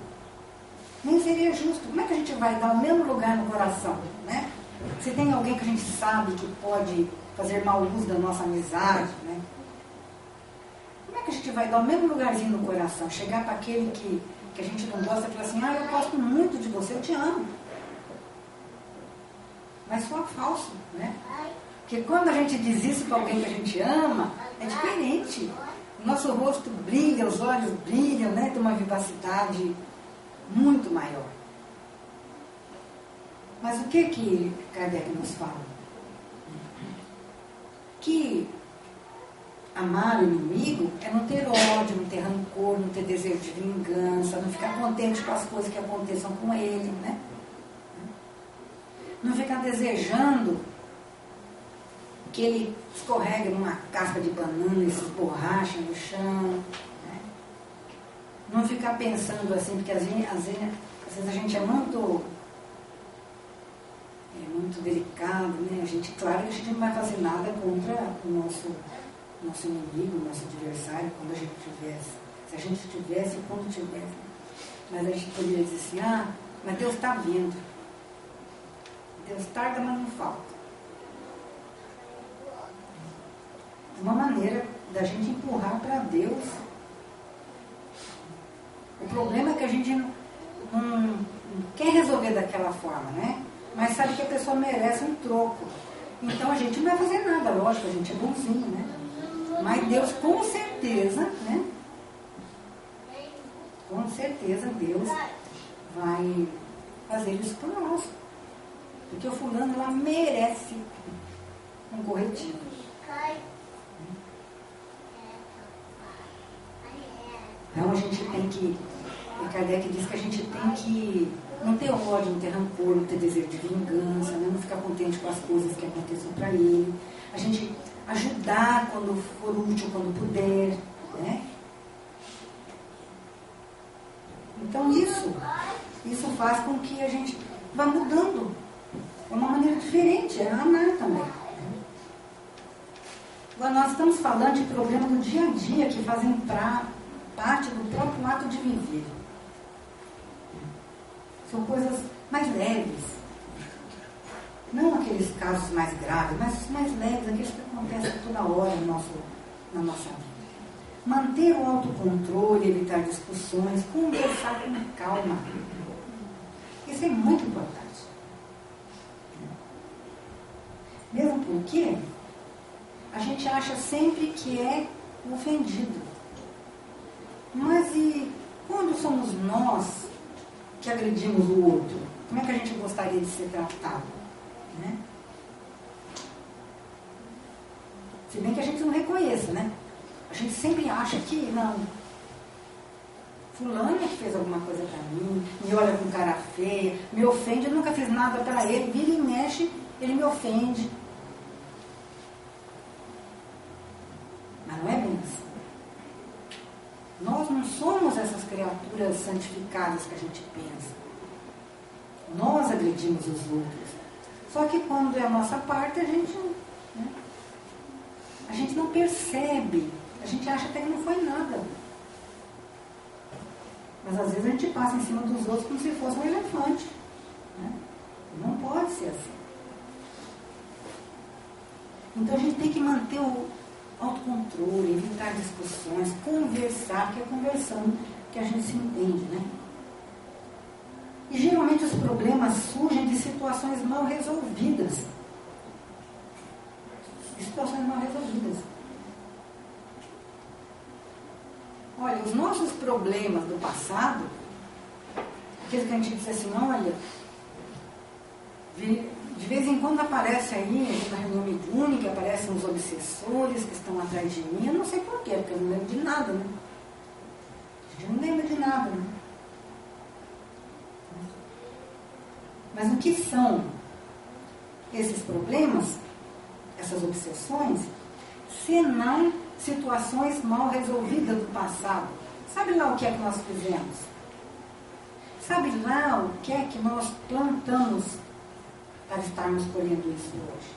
Nem seria justo. Como é que a gente vai dar o mesmo lugar no coração, né? Se tem alguém que a gente sabe que pode fazer mau uso da nossa amizade, né? Como é que a gente vai dar o mesmo lugarzinho no coração? Chegar para aquele que a gente não gosta e falar assim, eu gosto muito de você, eu te amo. Mas só falso, né? Porque quando a gente diz isso para alguém que a gente ama, é diferente. O nosso rosto brilha, os olhos brilham, né? Tem uma vivacidade muito maior. Mas o que Kardec nos fala? Que amar o inimigo é não ter ódio, não ter rancor, não ter desejo de vingança, não ficar contente com as coisas que aconteçam com ele, né? Não ficar desejando que ele escorregue numa casca de banana e se esborracha no chão, né? Não ficar pensando assim, porque às vezes a gente é muito delicado, né? Claro que a gente não vai fazer nada contra o nosso inimigo, o nosso adversário, quando a gente tivesse. Se a gente tivesse, quando tivesse. Mas a gente poderia dizer assim, mas Deus está vendo. Deus tarda, mas não falta. Uma maneira da gente empurrar para Deus. O problema é que a gente não quer resolver daquela forma, né? Mas sabe que a pessoa merece um troco. Então a gente não vai fazer nada, lógico, a gente é bonzinho, né? Mas Deus, com certeza, né? Com certeza Deus vai fazer isso por nós. Porque o fulano lá merece um corretivo. Então a gente tem que, Kardec diz que a gente tem que não ter ódio, não ter rancor, não ter desejo de vingança, né? Não ficar contente com as coisas que aconteçam para ele. A gente ajudar quando for útil, quando puder, né? Então isso faz com que a gente vá mudando. É uma maneira diferente, é amar também. Agora nós estamos falando de problemas do dia a dia que fazem parte do próprio ato de viver. São coisas mais leves. Não aqueles casos mais graves, mas os mais leves, aqueles que acontecem toda hora na nossa vida. Manter o autocontrole, evitar discussões, conversar com calma. Isso é muito importante. Mesmo porque a gente acha sempre que é ofendido. Mas e quando somos nós que agredimos o outro? Como é que a gente gostaria de ser tratado? Né? Se bem que a gente não reconheça, né? A gente sempre acha que, não, fulano é que fez alguma coisa para mim, me olha com cara feia, me ofende, eu nunca fiz nada para ele, vira e mexe, ele me ofende. Mas não é bem assim. Nós não somos essas criaturas santificadas que a gente pensa. Nós agredimos os outros. Só que quando é a nossa parte, a gente não percebe. A gente acha até que não foi nada. Mas às vezes a gente passa em cima dos outros como se fosse um elefante. Né? Não pode ser assim. Então a gente tem que manter o autocontrole, evitar discussões, conversar, que é conversando que a gente se entende, né? E geralmente os problemas surgem de situações mal resolvidas. Situações mal resolvidas. Olha, os nossos problemas do passado, aqueles que a gente diz assim, olha, de vez em quando aparece aí, na reunião mediúnica, aparecem os obsessores que estão atrás de mim, eu não sei porquê, porque eu não lembro de nada, né? A gente não lembra de nada, né? Mas o que são esses problemas, essas obsessões, senão situações mal resolvidas do passado? Sabe lá o que é que nós fizemos? Sabe lá o que é que nós plantamos para estarmos colhendo isso hoje?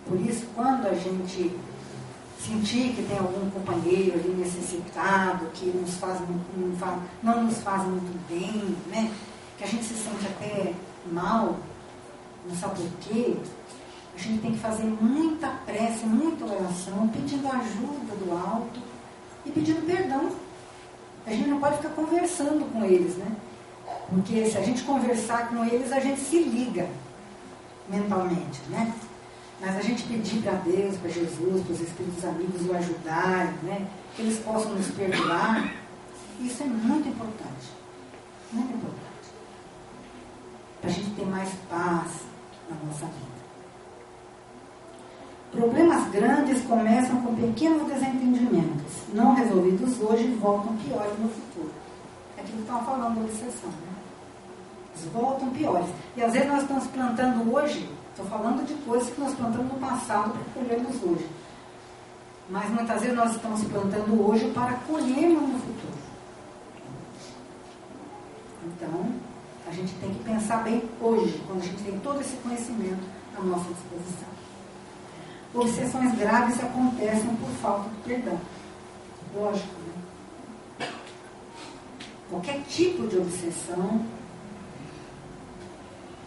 Por isso, quando a gente sentir que tem algum companheiro ali necessitado, que não nos faz muito bem, né? Que a gente se sente até mal, não sabe por quê, a gente tem que fazer muita prece, muita oração, pedindo ajuda do alto e pedindo perdão. A gente não pode ficar conversando com eles, né? Porque se a gente conversar com eles, a gente se liga mentalmente, né? Mas a gente pedir para Deus, para Jesus, para os Espíritos amigos o ajudarem, né? Que eles possam nos perdoar, isso é muito importante. Muito importante. Para a gente ter mais paz na nossa vida. Problemas grandes começam com pequenos desentendimentos, não resolvidos hoje e voltam piores no futuro. É aquilo que estava falando da obsessão, né? Eles voltam piores. E às vezes nós estamos plantando hoje, estou falando de coisas que nós plantamos no passado para colhermos hoje. Mas muitas vezes nós estamos plantando hoje para colhermos no futuro. Então, a gente tem que pensar bem hoje, quando a gente tem todo esse conhecimento à nossa disposição. Obsessões graves acontecem por falta de perdão. Lógico, né? Qualquer tipo de obsessão,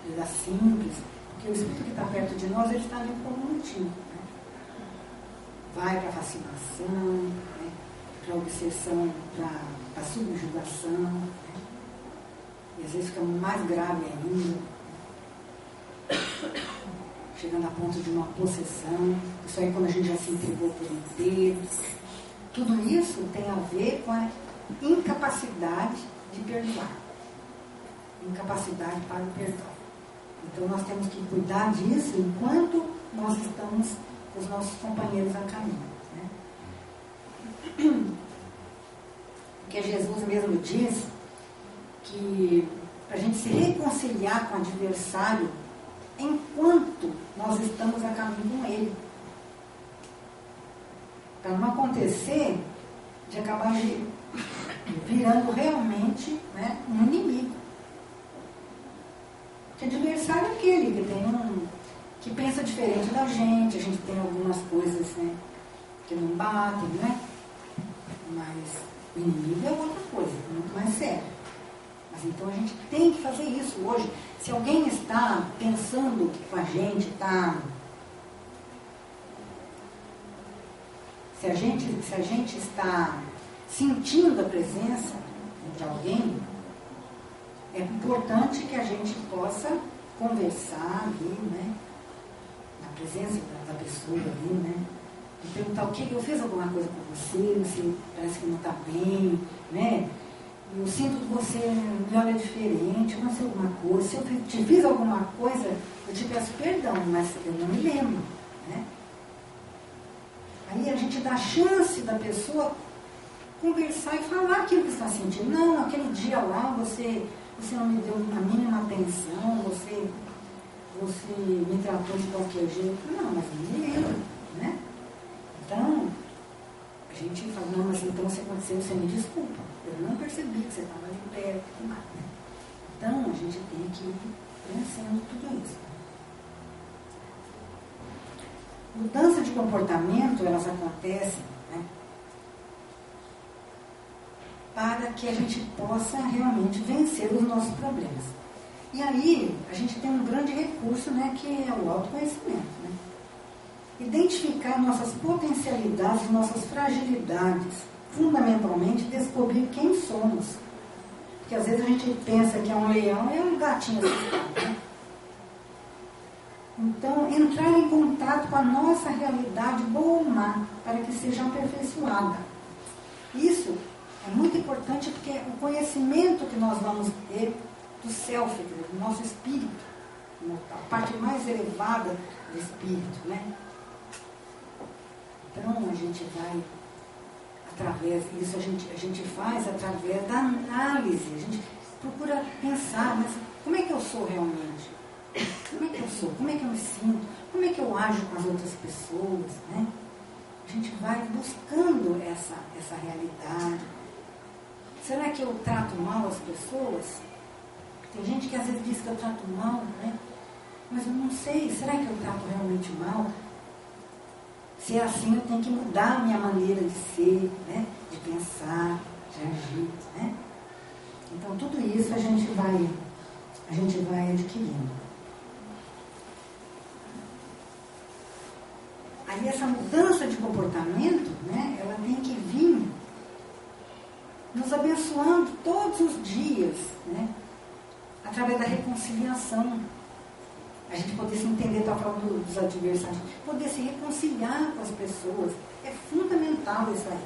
coisa simples, porque o espírito que está perto de nós, ele está ali por um motivo. Né? Vai para a fascinação, né? Para a obsessão, para a subjugação, né? E às vezes fica mais grave ainda, chegando a ponto de uma possessão. Isso aí quando a gente já se entregou por inteiro. Tudo isso tem a ver com a incapacidade de perdoar. Incapacidade para o perdão. Então nós temos que cuidar disso enquanto nós estamos com os nossos companheiros a caminho. Né? Porque Jesus mesmo diz que para a gente se reconciliar com o adversário enquanto nós estamos a caminho com ele. Para não acontecer de acabar virando realmente, né, um inimigo. Porque adversário é aquele que pensa diferente da gente, a gente tem algumas coisas, né, que não batem, né? Mas o inimigo é outra coisa, muito mais sério. Mas então a gente tem que fazer isso hoje. Se alguém está pensando com a gente, se a gente está sentindo a presença de alguém, é importante que a gente possa conversar ali, né? Na presença da pessoa ali, né? E perguntar o que eu fiz alguma coisa com você parece que não está bem, né? Eu sinto que você me olha diferente, eu não sei alguma coisa. Se eu te fiz alguma coisa, eu te peço perdão, mas eu não me lembro, né? Aí a gente dá a chance da pessoa conversar e falar aquilo que está sentindo. Não, aquele dia lá você não me deu a mínima atenção, você me tratou de qualquer jeito. Não, mas eu me lembro, né? Então, a gente fala, não, mas então se aconteceu, você me desculpa. Eu não percebi que você estava ali perto. Então, a gente tem que ir pensando tudo isso. Mudança de comportamento, elas acontecem, né, para que a gente possa realmente vencer os nossos problemas. E aí, a gente tem um grande recurso, né, que é o autoconhecimento. Né? Identificar nossas potencialidades, nossas fragilidades, fundamentalmente descobrir quem somos. Porque às vezes a gente pensa que é um leão e é um gatinho assustado, né? Então, entrar em contato com a nossa realidade, boa ou má, para que seja aperfeiçoada. Isso é muito importante porque o conhecimento que nós vamos ter do self, do nosso espírito, a parte mais elevada do espírito, né? Então, a gente vai, através disso, a gente faz através da análise, a gente procura pensar, mas como é que eu sou realmente? Como é que eu sou? Como é que eu me sinto? Como é que eu ajo com as outras pessoas, né? A gente vai buscando essa realidade. Será que eu trato mal as pessoas? Tem gente que às vezes diz que eu trato mal, né? Mas eu não sei, será que eu trato realmente mal? Se é assim, eu tenho que mudar a minha maneira de ser, né? De pensar, de agir, né? Então, tudo isso a gente vai adquirindo. Aí essa mudança de comportamento, né, ela tem que vir nos abençoando todos os dias, né, através da reconciliação. A gente poder se entender, está falando dos adversários, poder se reconciliar com as pessoas. É fundamental isso aí.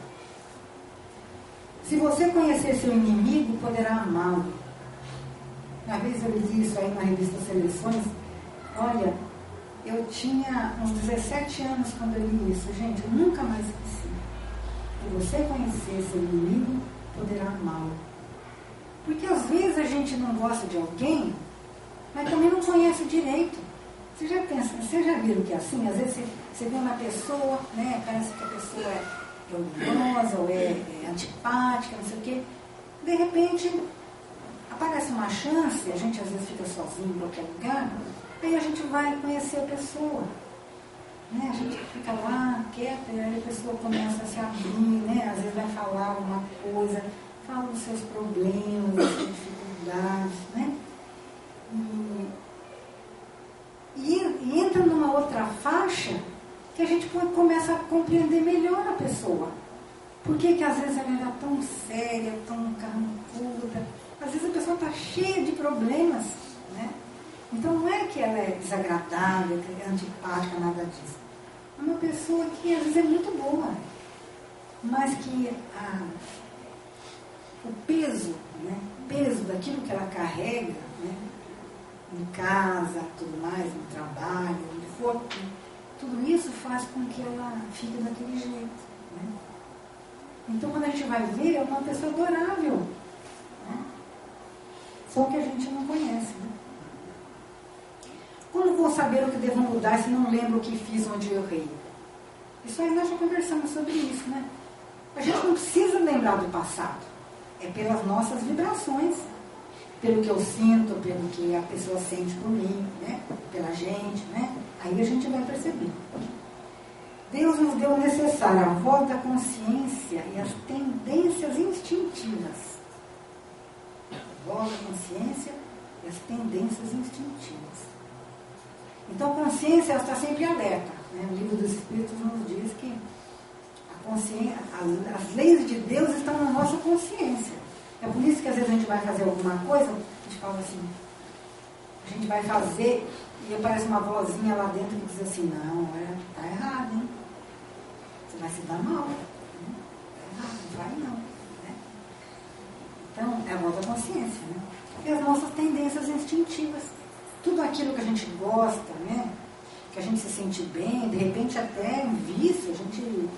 Se você conhecer seu inimigo, poderá amá-lo. Uma vez eu li isso aí na revista Seleções. Olha, eu tinha uns 17 anos quando eu li isso. Gente, eu nunca mais esqueci. Se você conhecer seu inimigo, poderá amá-lo. Porque às vezes a gente não gosta de alguém, mas também não conhece direito. Você já viram que é assim? Às vezes você vê uma pessoa, né, parece que a pessoa é orgulhosa ou é antipática, não sei o quê. De repente, aparece uma chance, a gente às vezes fica sozinho em qualquer lugar, aí a gente vai conhecer a pessoa. Né? A gente fica lá, quieta, e aí a pessoa começa a se abrir, né? Às vezes vai falar alguma coisa, fala dos seus problemas, das suas dificuldades, né? E entra numa outra faixa que a gente começa a compreender melhor a pessoa. Por que às vezes ela era tão séria, tão carrancuda? Às vezes a pessoa está cheia de problemas, né? Então não é que ela é desagradável, que é antipática, nada disso. É uma pessoa que às vezes é muito boa, mas que o peso, né? O peso daquilo que ela carrega, né? Em casa, tudo mais, no trabalho, onde for, tudo isso faz com que ela fique daquele jeito. Né? Então, quando a gente vai ver, é uma pessoa adorável. Né? Só que a gente não conhece. Né? Como vou saber o que devo mudar se não lembro o que fiz onde eu errei? Isso aí nós já conversamos sobre isso, né? A gente não precisa lembrar do passado. É pelas nossas vibrações. Pelo que eu sinto, pelo que a pessoa sente por mim, né? Pela gente, né? Aí a gente vai perceber. Deus nos deu o necessário, a voz da consciência e as tendências instintivas. A voz da consciência e as tendências instintivas. Então a consciência está sempre alerta. Né? O livro dos Espíritos nos diz que a consciência, as leis de Deus estão na nossa consciência. É por isso que às vezes a gente vai fazer alguma coisa, a gente fala assim, a gente vai fazer e aparece uma vozinha lá dentro que diz assim, não, está errado, hein? Você vai se dar mal. Está errado, não vai não. Né? Então, é a voz da consciência. Né? E as nossas tendências instintivas. Tudo aquilo que a gente gosta, né? Que a gente se sente bem, de repente até um vício, a gente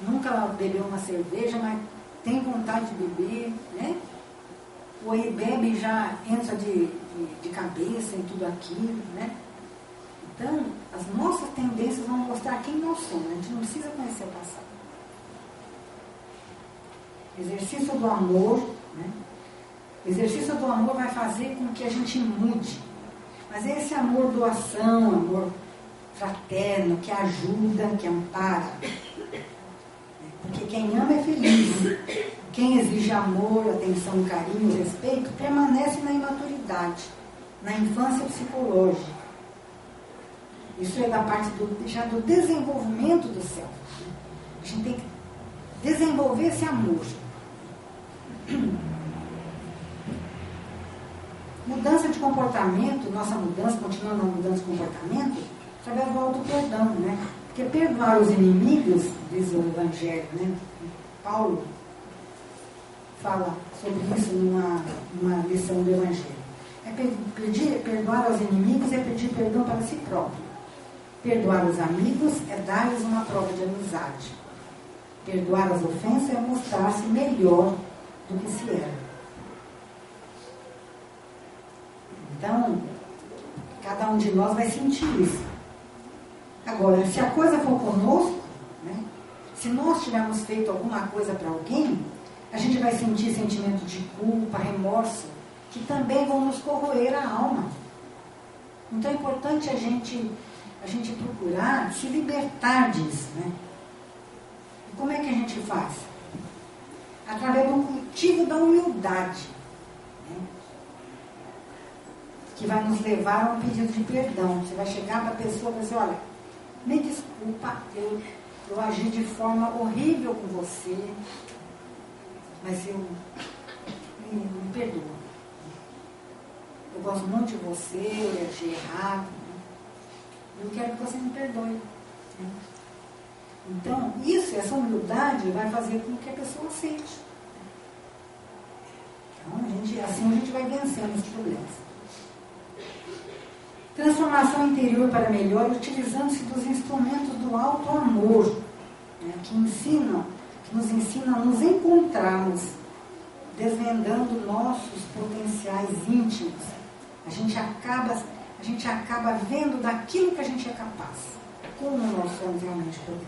nunca bebeu uma cerveja, mas tem vontade de beber, né? Ou aí bebe e já entra de cabeça em tudo aquilo, né? Então, as nossas tendências vão mostrar quem nós somos. A gente não precisa conhecer o passado. Exercício do amor, né? O exercício do amor vai fazer com que a gente mude. Mas é esse amor doação, amor fraterno, que ajuda, que ampara. Porque quem ama é feliz. Quem exige amor, atenção, carinho, respeito, permanece na imaturidade, na infância psicológica. Isso é da parte já do desenvolvimento do self. A gente tem que desenvolver esse amor. de comportamento, nossa mudança, continuando a mudança de comportamento, através do auto-perdão, né? Porque perdoar os inimigos, diz o Evangelho, né? Paulo fala sobre isso numa lição do Evangelho. Perdoar aos inimigos é pedir perdão para si próprio. Perdoar os amigos é dar-lhes uma prova de amizade. Perdoar as ofensas é mostrar-se melhor do que se era. Então, cada um de nós vai sentir isso. Agora, se a coisa for conosco, né, se nós tivermos feito alguma coisa para alguém, a gente vai sentir sentimento de culpa, remorso, que também vão nos corroer a alma. Então é importante a gente procurar se libertar disso, né? E como é que a gente faz? Através do cultivo da humildade, né? Que vai nos levar a um pedido de perdão. Você vai chegar para a pessoa e vai dizer, olha, me desculpa, eu agi de forma horrível com você, mas eu me perdoa. Eu gosto muito de você, eu agi errado. Eu quero que você me perdoe. Então, essa humildade vai fazer com que a pessoa aceite. Então, assim a gente vai vencendo os problemas. Transformação interior para melhor, utilizando-se dos instrumentos do alto amor, né, que nos ensinam a nos encontrarmos, desvendando nossos potenciais íntimos. A gente acaba vendo daquilo que a gente é capaz, como nós somos realmente podemos.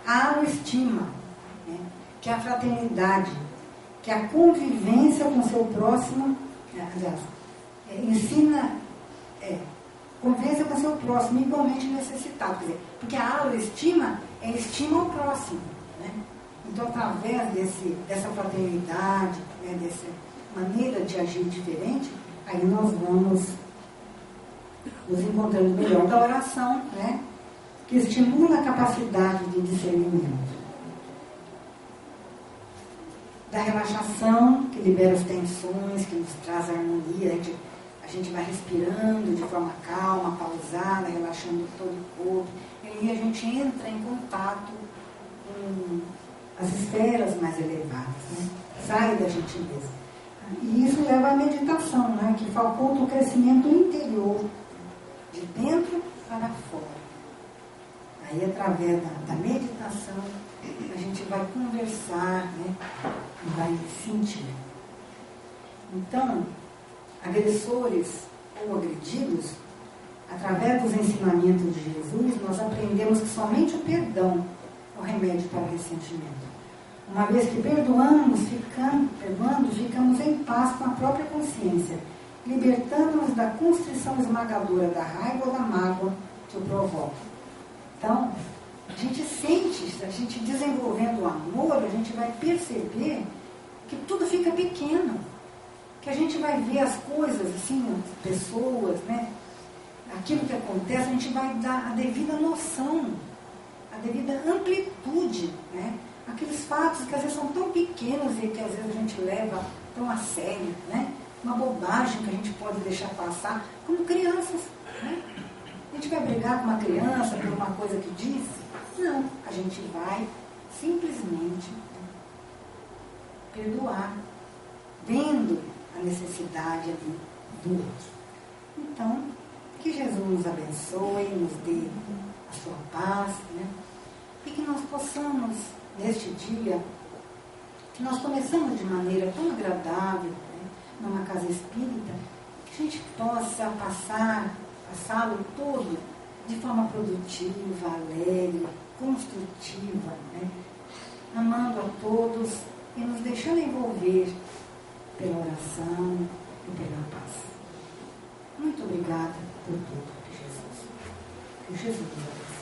A autoestima, né, que é a fraternidade, que é a convivência com o seu próximo, convivência com o seu próximo, igualmente necessitado. Quer dizer, porque a autoestima é estima ao próximo. Né? Então, através dessa fraternidade, né, dessa maneira de agir diferente, aí nós vamos nos encontrando melhor. Da oração, né, que estimula a capacidade de discernimento. Da relaxação, que libera as tensões, que nos traz a harmonia. A gente vai respirando de forma calma, pausada, relaxando todo o corpo. E aí a gente entra em contato com as esferas mais elevadas, né? Sai da gentileza. E isso leva à meditação, né? Que faculta o crescimento interior, de dentro para fora. Aí, através da meditação, a gente vai conversar, né? E vai sentir. Então, agressores ou agredidos, através dos ensinamentos de Jesus, nós aprendemos que somente o perdão é o remédio para o ressentimento. Uma vez que perdoando, ficamos em paz com a própria consciência, libertando-nos da constrição esmagadora da raiva ou da mágoa que o provoca. Então, a gente sente, a gente desenvolvendo o amor, a gente vai perceber que tudo fica pequeno. Que a gente vai ver as coisas, assim, as pessoas, né? Aquilo que acontece, a gente vai dar a devida noção, a devida amplitude, né? Aqueles fatos que às vezes são tão pequenos e que às vezes a gente leva tão a sério, né? Uma bobagem que a gente pode deixar passar, como crianças, né? A gente vai brigar com uma criança por uma coisa que disse? Não, a gente vai simplesmente perdoar, vendo a necessidade ali do outro. Então, que Jesus nos abençoe, nos dê a sua paz, né? E que nós possamos, neste dia, que nós começamos de maneira tão agradável, né, numa casa espírita, que a gente possa passá-lo todo de forma produtiva, alegre, construtiva, né, amando a todos e nos deixando envolver pela oração e pela paz. Muito obrigada por tudo, Jesus. Que Jesus nos abençoe.